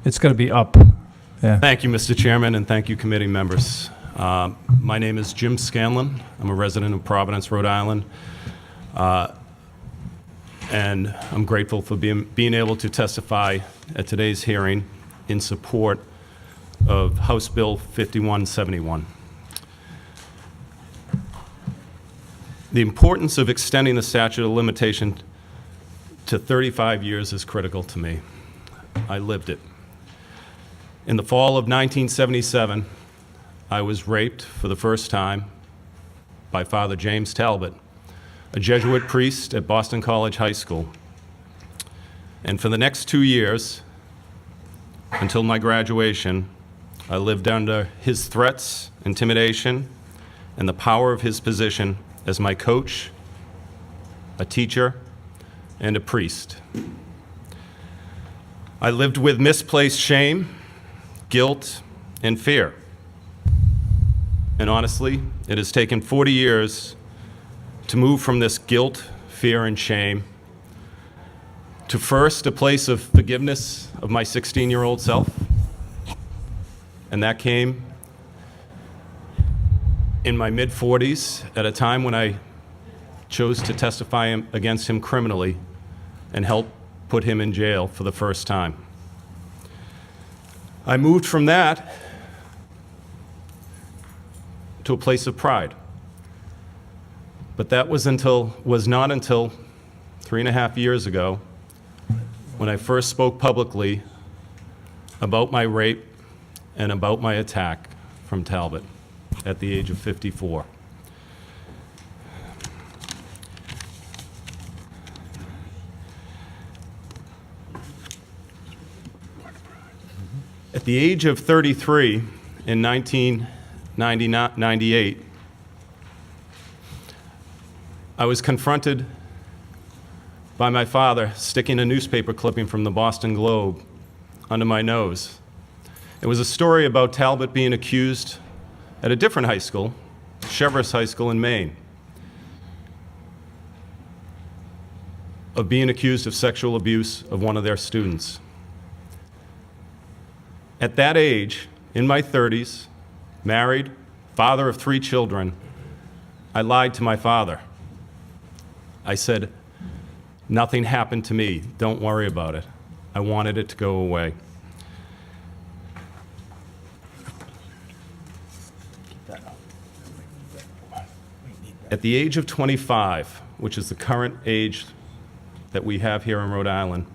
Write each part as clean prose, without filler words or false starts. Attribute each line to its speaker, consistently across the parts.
Speaker 1: It's going to be up. Yeah.
Speaker 2: Thank you, Mr. Chairman, and thank you, committee members. My name is Jim Scanlon. I'm a resident of Providence, Rhode Island, and I'm grateful for being able to testify at today's hearing in support of House Bill 5171. The importance of extending the statute of limitation to 35 years is critical to me. I lived it. In the fall of 1977, I was raped for the first time by Father James Talbot, a Jesuit priest at Boston College High School. And for the next 2 years, until my graduation, I lived under his threats, intimidation, and the power of his position as my coach, a teacher, and a priest. I lived with misplaced shame, guilt, and fear. And honestly, it has taken 40 years to move from this guilt, fear, and shame to first a place of forgiveness of my 16-year-old self. And that came in my mid-40s at a time when I chose to testify against him criminally and help put him in jail for the first time. I moved from that to a place of pride. But that was not until 3.5 years ago when I first spoke publicly about my rape and about my attack from Talbot at the age of 54. At the age of 33 in 1998, I was confronted by my father sticking a newspaper clipping from the Boston Globe under my nose. It was a story about Talbot being accused at a different high school, Cheverus High School in Maine, of being accused of sexual abuse of one of their students. At that age, in my 30s, married, father of 3 children, I lied to my father. I said, "Nothing happened to me, don't worry about it." I wanted it to go away. At the age of 25, which is the current age that we have here in Rhode Island,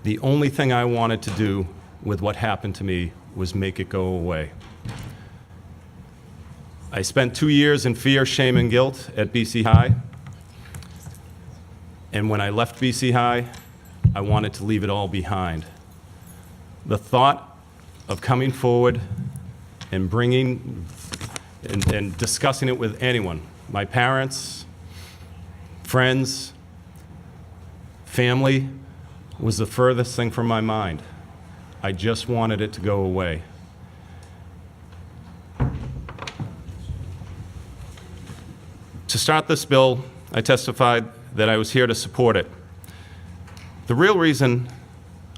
Speaker 2: the only thing I wanted to do with what happened to me was make it go away. I spent 2 years in fear, shame, and guilt at BC High. And when I left BC High, I wanted to leave it all behind. The thought of coming forward and bringing and discussing it with anyone, my parents, friends, family, was the furthest thing from my mind. I just wanted it to go away. To start this bill, I testified that I was here to support it. The real reason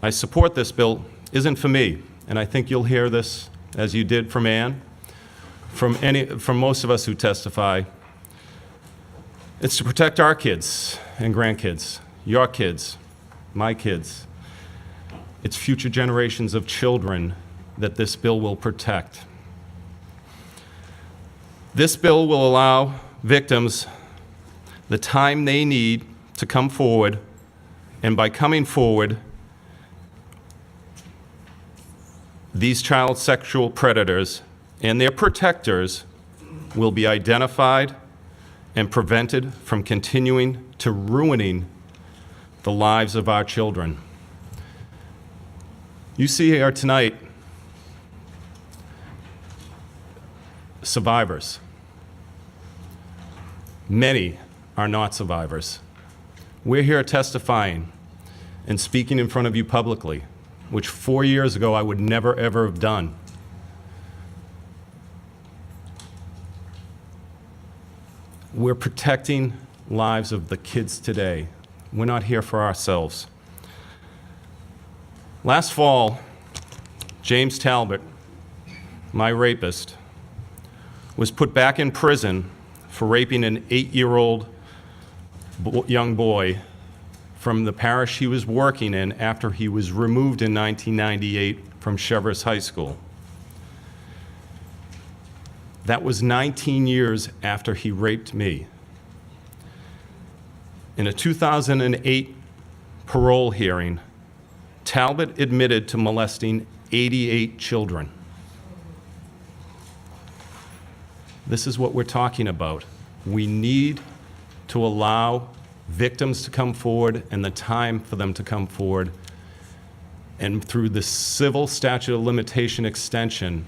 Speaker 2: I support this bill isn't for me, and I think you'll hear this, as you did from Ann, from most of us who testify. It's to protect our kids and grandkids, your kids, my kids. It's future generations of children that this bill will protect. This bill will allow victims the time they need to come forward, and by coming forward, these child sexual predators and their protectors will be identified and prevented from continuing to ruining the lives of our children. You see here tonight survivors. Many are not survivors. We're here testifying and speaking in front of you publicly, which 4 years ago I would never ever have done. We're protecting lives of the kids today. We're not here for ourselves. Last fall, James Talbot, my rapist, was put back in prison for raping an 8-year-old young boy from the parish he was working in after he was removed in 1998 from Cheverus High School. That was 19 years after he raped me. In a 2008 parole hearing, Talbot admitted to molesting 88 children. This is what we're talking about. We need to allow victims to come forward and the time for them to come forward. And through the civil statute of limitation extension,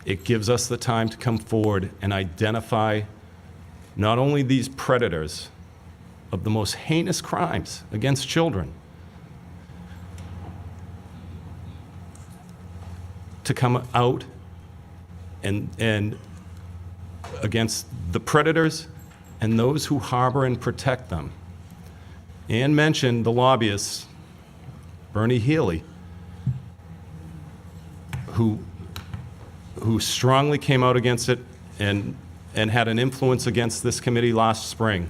Speaker 2: it gives us the time to come forward and identify not only these predators of the most heinous crimes against children, to come out and against the predators and those who harbor and protect them. Ann mentioned the lobbyists, Bernie Healy, who strongly came out against it and had an influence against this committee last spring.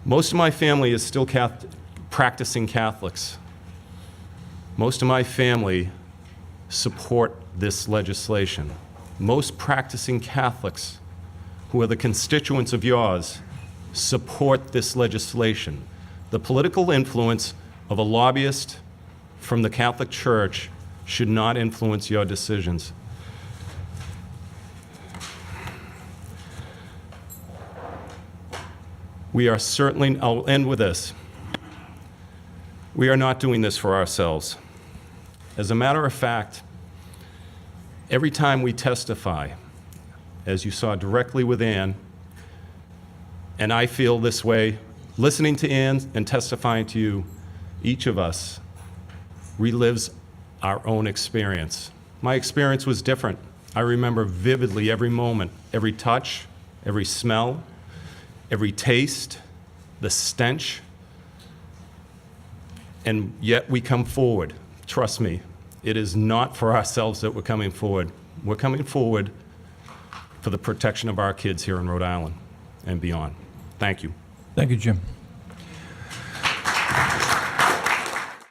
Speaker 2: Most of my family is still practicing Catholics. Most of my family support this legislation. Most practicing Catholics who are the constituents of yours support this legislation. The political influence of a lobbyist from the Catholic Church should not influence your decisions. We are certainly, I'll end with this. We are not doing this for ourselves. As a matter of fact, every time we testify, as you saw directly with Ann, and I feel this way, listening to Ann and testifying to you, each of us relives our own experience. My experience was different. I remember vividly every moment, every touch, every smell, every taste, the stench, and yet we come forward. Trust me, it is not for ourselves that we're coming forward. We're coming forward for the protection of our kids here in Rhode Island and beyond. Thank you.
Speaker 1: Thank you, Jim.